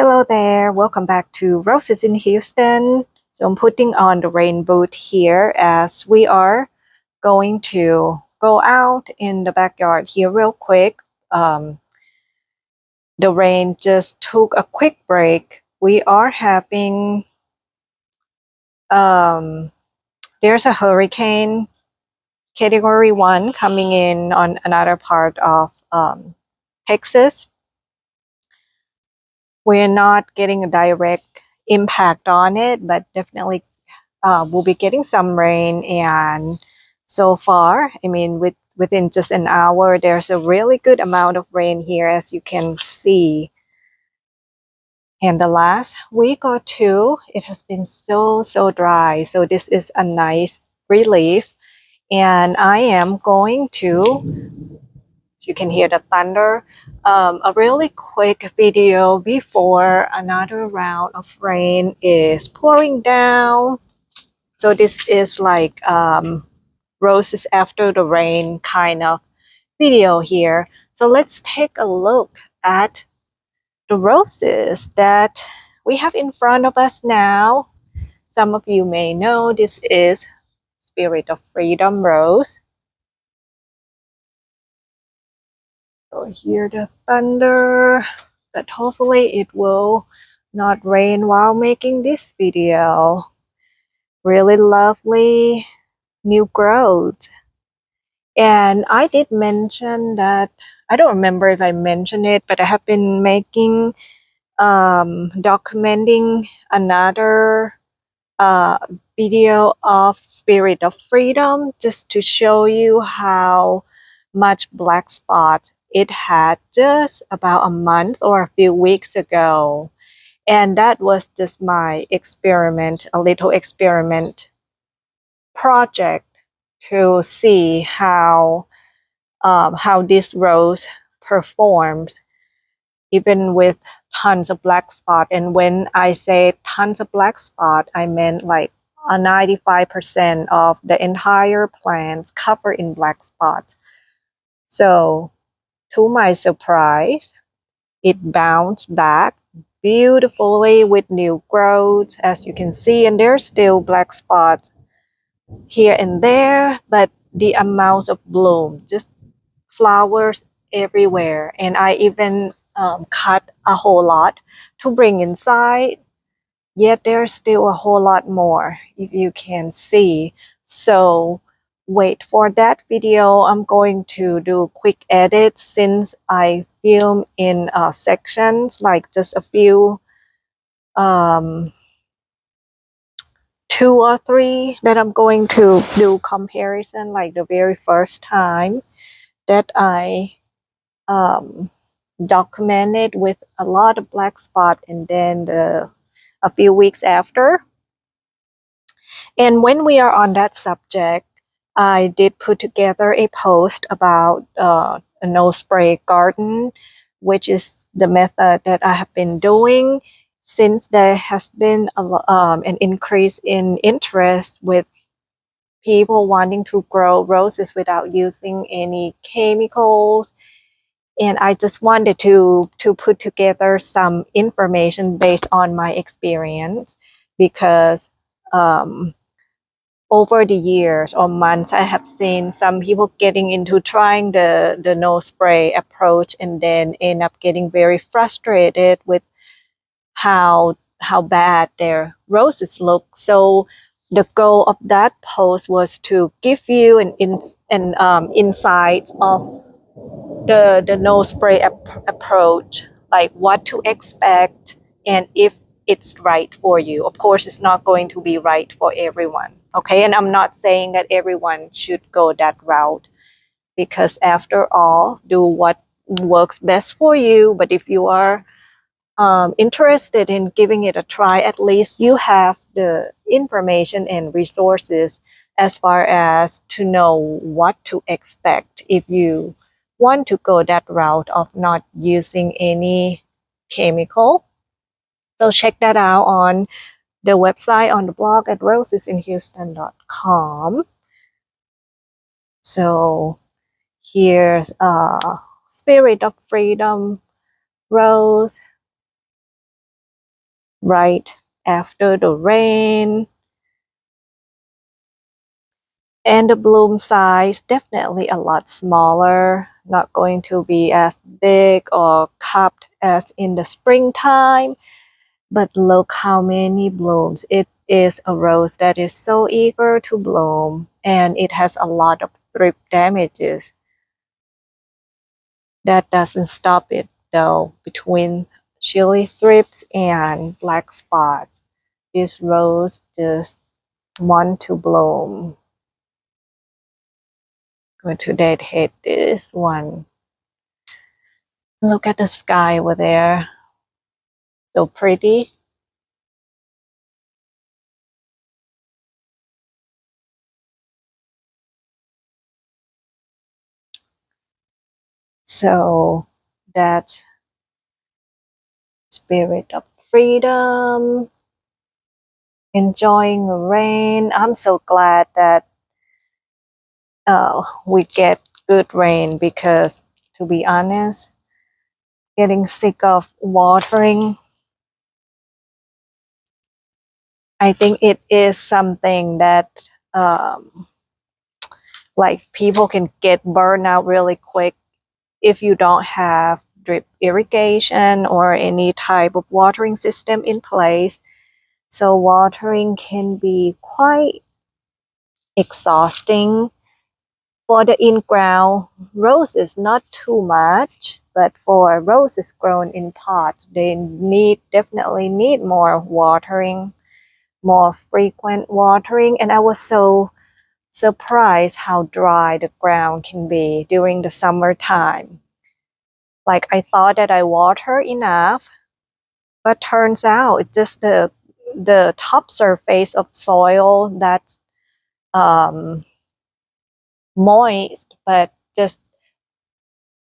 Hello there, welcome back to Roses in Houston. So I'm putting on the rain boot here as we are going to go out in the backyard here real quick. The rain just took a quick break. We are having, there's a hurricane category 1 coming in on another part of Texas. We're not getting a direct impact on it, but definitely we'll be getting some rain. And so far, I mean, within just an hour, there's a really good amount of rain here, as you can see. And the last week or two, it has been so dry. So this is a nice relief. And I am going to, as you can hear the thunder, a really quick video before another round of rain is pouring down. So this is like roses after the rain kind of video here. So let's take a look at the roses that we have in front of us now. Some of you may know this is Spirit of Freedom rose. So hear the thunder, but hopefully it will not rain while making this video. Really lovely new growth. And I did mention that, I don't remember if I mentioned it, but I have been making, documenting another video of Spirit of Freedom, just to show you how much black spot it had just about a month or a few weeks ago. And that was just my experiment, a little experiment project to see how this rose performs even with tons of black spot. And when I say tons of black spot, I meant like a 95% of the entire plant covered in black spots. So to my surprise, it bounced back beautifully with new growth, as you can see, and there's still black spots here and there, but the amount of bloom, just flowers everywhere. And I even cut a whole lot to bring inside, yet there's still a whole lot more, if you can see. So wait for that video. I'm going to do quick edits since I film in sections, like just a few, 2 or 3 that I'm going to do comparison, like the very first time that I documented with a lot of black spot, and then a few weeks after. And when we are on that subject, I did put together a post about a no spray garden, which is the method that I have been doing since there has been an increase in interest with people wanting to grow roses without using any chemicals. And I just wanted to put together some information based on my experience, because over the years or months, I have seen some people getting into trying the no spray approach and then end up getting very frustrated with how bad their roses look. So the goal of that post was to give you an insight of the no spray approach, like what to expect and if it's right for you. Of course, it's not going to be right for everyone, okay? And I'm not saying that everyone should go that route, because after all, do what works best for you. But if you are interested in giving it a try, at least you have the information and resources as far as to know what to expect if you want to go that route of not using any chemical. So check that out on the website, on the blog at rosesinhouston.com. So here's Spirit of Freedom rose. right after the rain. And the bloom size definitely a lot smaller, not going to be as big or cupped as in the springtime. But look how many blooms. It is a rose that is so eager to bloom, and it has a lot of thrip damages. That doesn't stop it though. Between chili thrips and black spots, this rose just want to bloom. Going to dedicate this one. Look at the sky over there. So pretty. So that spirit of freedom, enjoying the rain. I'm so glad that we get good rain because, to be honest, getting sick of watering, I think it is something that um, like people can get burned out really quick if you don't have drip irrigation or any type of watering system in place. So watering can be quite exhausting. For the in-ground roses, not too much, but for roses grown in pots, they definitely need more watering, more frequent watering. And I was so surprised how dry the ground can be during the summertime. Like I thought that I water enough, but turns out it's just the top surface of soil that's um, moist, but just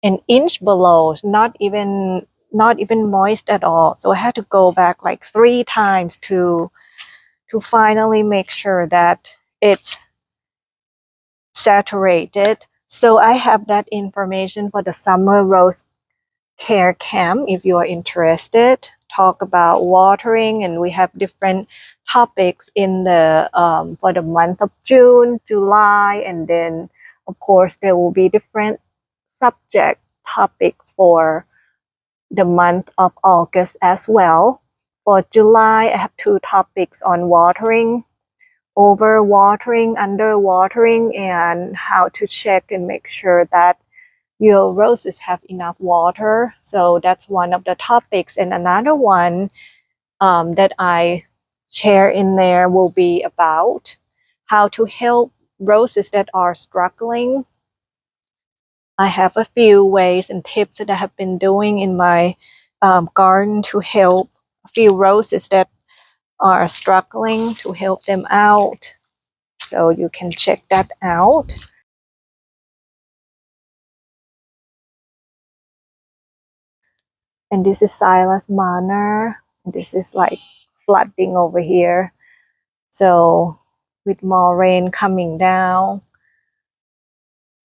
an inch below, not even moist at all. So I had to go back like 3 times to finally make sure that it's saturated. So I have that information for the summer rose care camp if you are interested. Talk about watering, and we have different topics in the for the month of June, July, and then of course there will be different subject topics for the month of August as well. For July, I have 2 topics on watering, over watering, under watering, and how to check and make sure that your roses have enough water. So that's one of the topics. And another one that I share in there will be about how to help roses that are struggling. I have a few ways and tips that I have been doing in my garden to help a few roses that are struggling, to help them out. So you can check that out. And this is Silas Manor. This is like flooding over here. So with more rain coming down,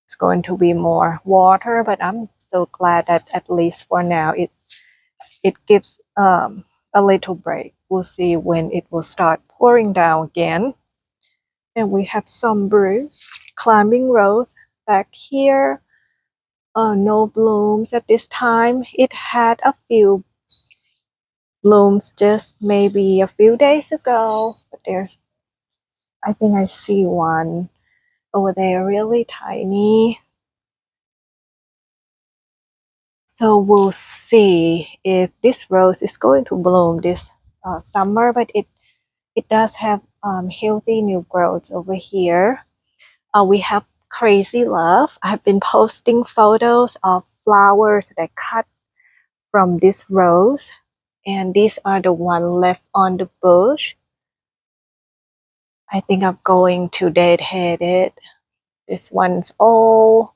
it's going to be more water, but I'm so glad that at least for now it gives a little break. We'll see when it will start pouring down again. And we have some climbing rose back here. No blooms at this time. It had a few blooms just maybe a few days ago, but I think I see one over there, really tiny. So we'll see if this rose is going to bloom this summer, but it does have healthy new growths over here. We have Crazy Love. I've been posting photos of flowers that I cut from this rose, and these are the one left on the bush. I think I'm going to deadhead it. This one's all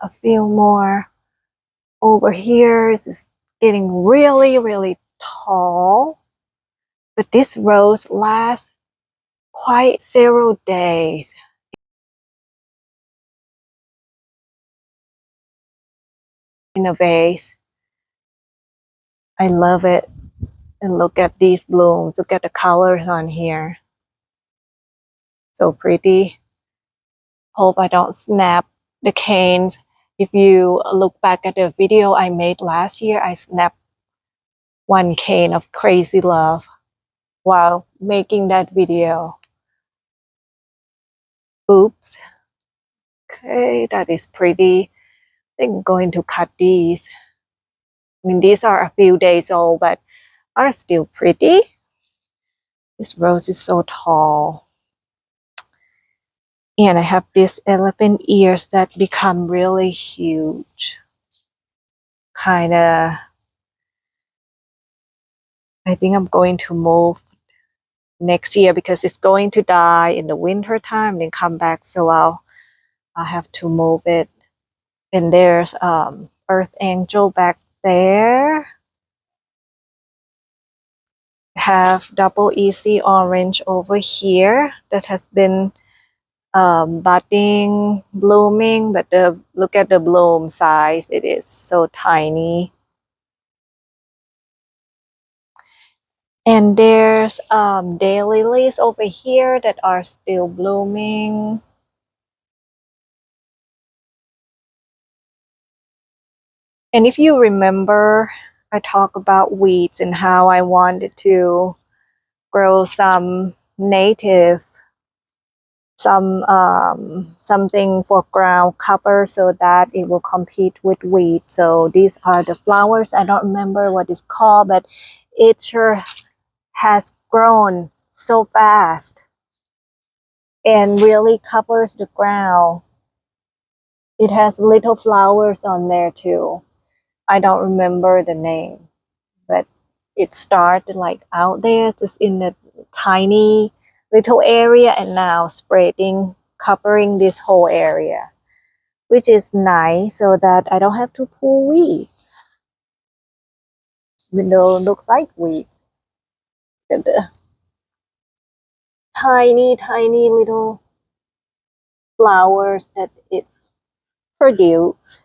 a few more over here. This is getting really, really tall. But this rose lasts quite several days in a vase. I love it. And look at these blooms. Look at the colors on here. So pretty. Hope I don't snap the canes. If you look back at the video I made last year, I snapped one cane of Crazy Love while making that video. Oops. Okay, that is pretty. I think I'm going to cut these. I mean, these are a few days old, but are still pretty. This rose is so tall. And I have these elephant ears that become really huge. Kinda, I think I'm going to move next year because it's going to die in the winter time and then come back. So I'll have to move it. And there's Earth Angel back there. Have double easy orange over here that has been budding, blooming, but look at the bloom size. It is so tiny. And there's daylilies over here that are still blooming. And if you remember, I talked about weeds and how I wanted to grow some native, something for ground cover so that it will compete with weeds. So these are the flowers. I don't remember what it's called, but it sure has grown so fast and really covers the ground. It has little flowers on there too. I don't remember the name, but it started like out there just in a tiny little area and now spreading, covering this whole area, which is nice so that I don't have to pull weeds. Even though it looks like weeds. Look at the tiny little flowers that it produces.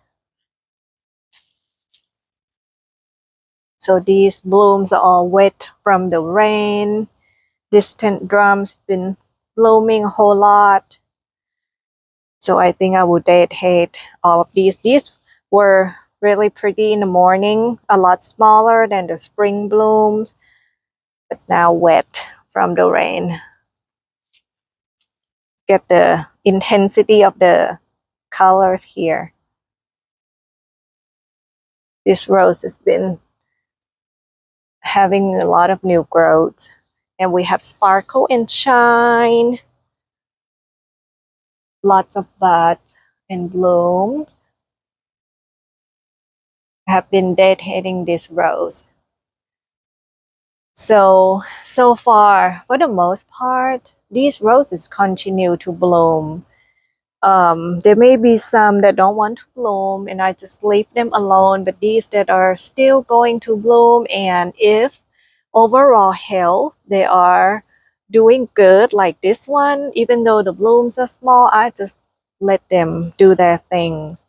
So these blooms are all wet from the rain. Distant drums been blooming a whole lot. So I think I would dedicate all of these. These were really pretty in the morning, a lot smaller than the spring blooms, but now wet from the rain. Get the intensity of the colors here. This rose has been having a lot of new growth. And we have sparkle and shine. Lots of buds and blooms. I have been dedicating this rose. So far, for the most part, these roses continue to bloom. There may be some that don't want to bloom and I just leave them alone, but these that are still going to bloom, and if overall health, they are doing good, like this one, even though the blooms are small, I just let them do their things.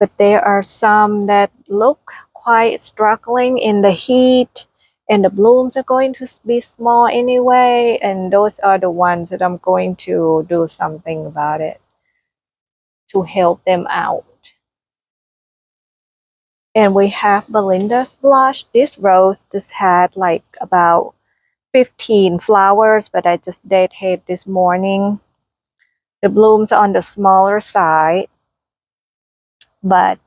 But there are some that look quite struggling in the heat, and the blooms are going to be small anyway, and those are the ones that I'm going to do something about it to help them out. And we have Belinda's blush. This rose just had like about 15 flowers, but I just dedicated this morning. The blooms are on the smaller side, but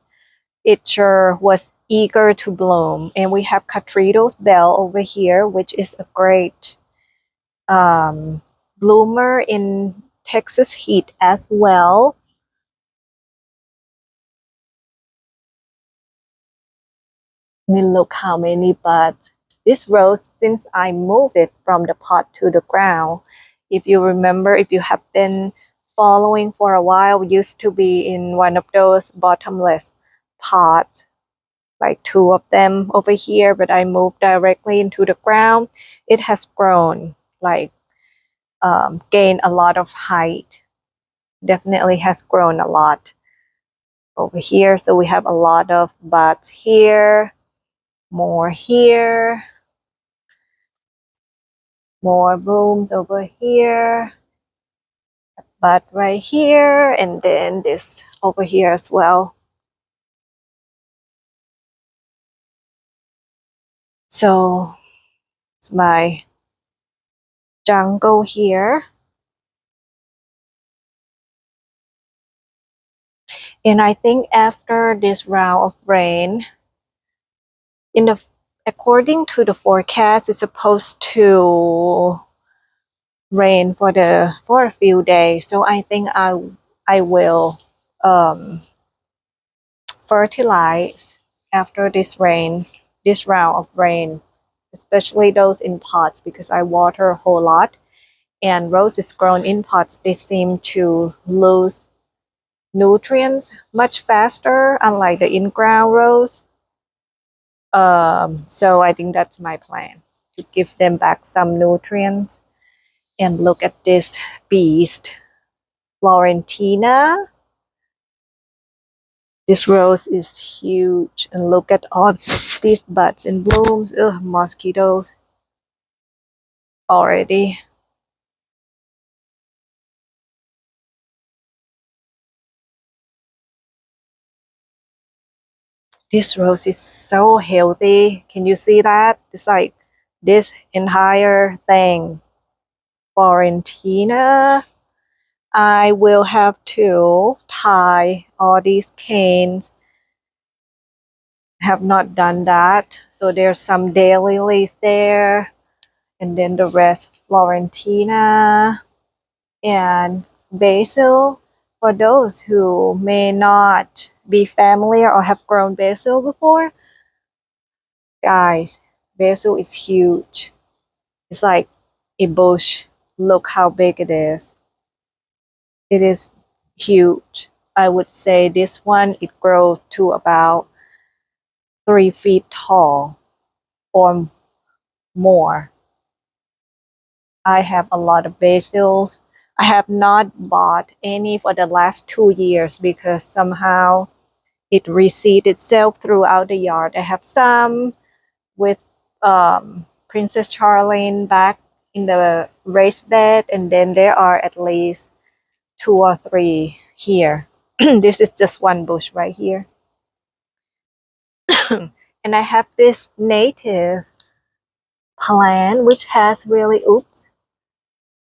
it sure was eager to bloom. And we have Catrido's Bell over here, which is a great bloomer in Texas heat as well. I mean, look how many buds. This rose, since I moved it from the pot to the ground, if you remember, if you have been following for a while, used to be in one of those bottomless pots, like 2 of them over here, but I moved directly into the ground. It has grown, like gained a lot of height. Definitely has grown a lot. over here. So we have a lot of buds here, more here, more blooms over here, bud right here, and then this over here as well. So it's my jungle here. And I think after this round of rain, in the according to the forecast, it's supposed to rain for a few days. So I think I will fertilize after this rain, this round of rain, especially those in pots because I water a whole lot. And roses grown in pots, they seem to lose nutrients much faster, unlike the in-ground rose. So I think that's my plan, to give them back some nutrients. And look at this beast, Florentina. This rose is huge, and look at all these buds and blooms. Ugh, mosquitoes already. This rose is so healthy. Can you see that? It's like this entire thing. Florentina. I will have to tie all these canes. Have not done that. So there's some daylilies there. And then the rest Florentina and basil. For those who may not be familiar or have grown basil before, guys, basil is huge. It's like a bush. Look how big it is. It is huge. I would say this one, it grows to about 3 feet tall or more. I have a lot of basil. I have not bought any for the last 2 years because somehow it reseeds itself throughout the yard. I have some with Princess Charlene back in the raised bed, and then there are at least 2 or 3 here. This is just one bush right here. And I have this native plant which has really, oops,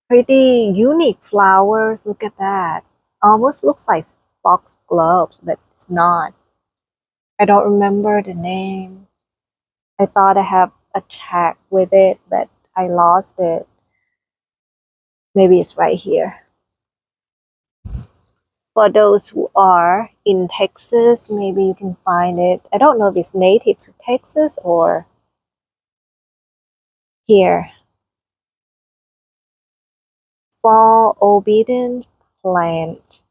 pretty unique flowers. Look at that. Almost looks like foxgloves, but it's not. I don't remember the name. I thought I have a tag with it, but I lost it. Maybe it's right here. For those who are in Texas, maybe you can find it. I don't know if it's native to Texas or here. Fall obedient plant.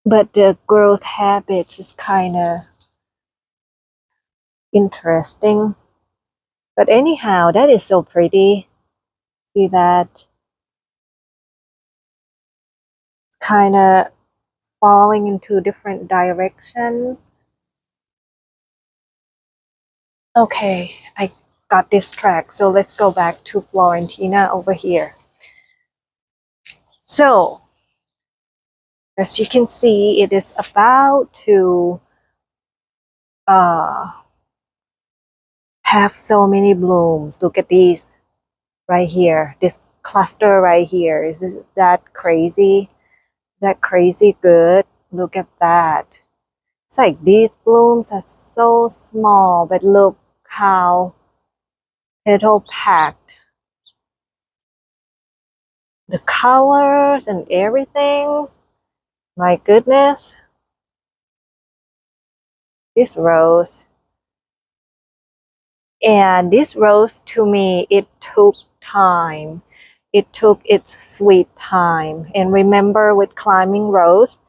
But the growth habits is kind of interesting. But anyhow, that is so pretty. See that? It's kind of falling into different direction. Okay, I got this track. So let's go back to Florentina over here. So, as you can see, it is about to have so many blooms. Look at these right here. This cluster right here. Is that crazy? Is that crazy good? Look at that. It's like these blooms are so small, but look how petal packed. The colors and everything. My goodness. This rose. And this rose, to me, it took time. It took its sweet time. And remember, with climbing rose,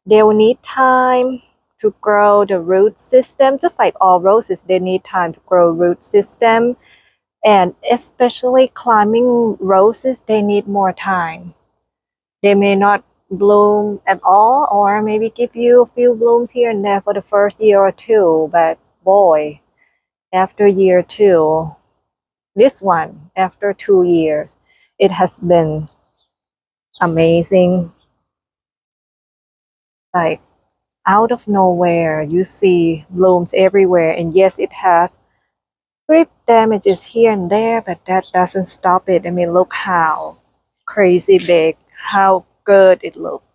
they will need time to grow the root system. Just like all roses, they need time to grow root system. And especially climbing roses, they need more time. They may not bloom at all, or maybe give you a few blooms here and there for the first year or two. But boy, after year two, this one, after 2 years, it has been amazing. Like out of nowhere, you see blooms everywhere. And yes, it has strip damages here and there, but that doesn't stop it. I mean, look how crazy big, how good it looks.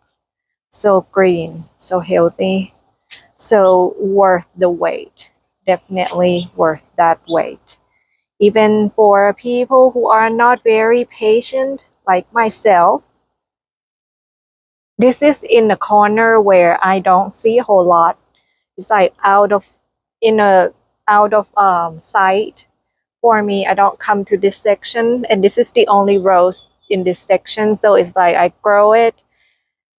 So green, so healthy, so worth the wait. Definitely worth that wait. Even for people who are not very patient, like myself, this is in a corner where I don't see a whole lot. It's like in a out of sight for me. I don't come to this section, and this is the only rose in this section. So it's like I grow it,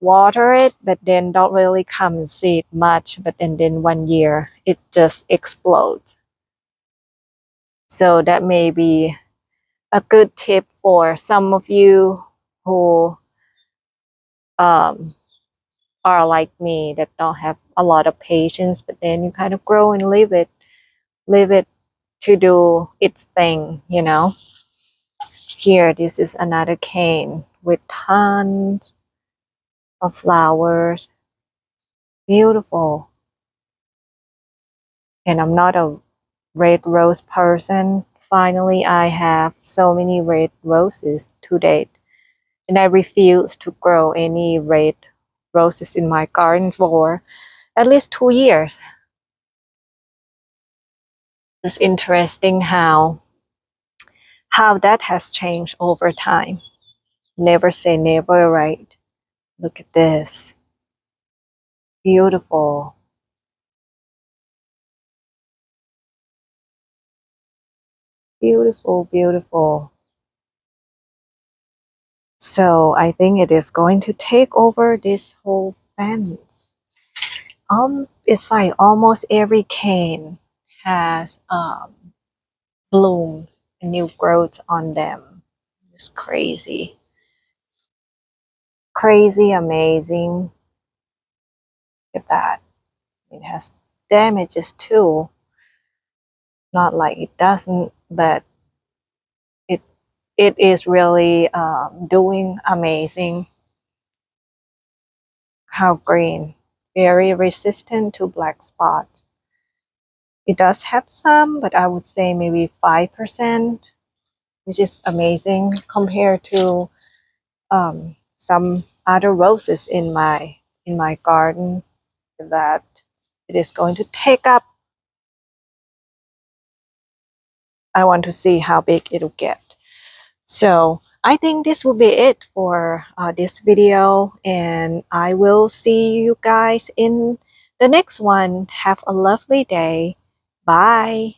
water it, but then don't really come and see it much. But then 1 year, it just explodes. So that may be a good tip for some of you who um, are like me that don't have a lot of patience, but then you kind of grow and leave it to do its thing, you know. Here, this is another cane with tons of flowers. Beautiful. And I'm not a red rose person. Finally, I have so many red roses to date. And I refuse to grow any red roses in my garden for at least 2 years. It's interesting how that has changed over time. Never say never, right? Look at this. Beautiful. Beautiful, beautiful. So I think it is going to take over this whole fence. It's like almost every cane has blooms and new growth on them. It's crazy. Crazy, amazing. Look at that. It has damages too. Not like it doesn't, but it it is really doing amazing. How green. Very resistant to black spot. It does have some, but I would say maybe 5%, which is amazing compared to some other roses in my garden that it is going to take up. I want to see how big it'll get. So I think this will be it for this video, and I will see you guys in the next one. Have a lovely day. Bye.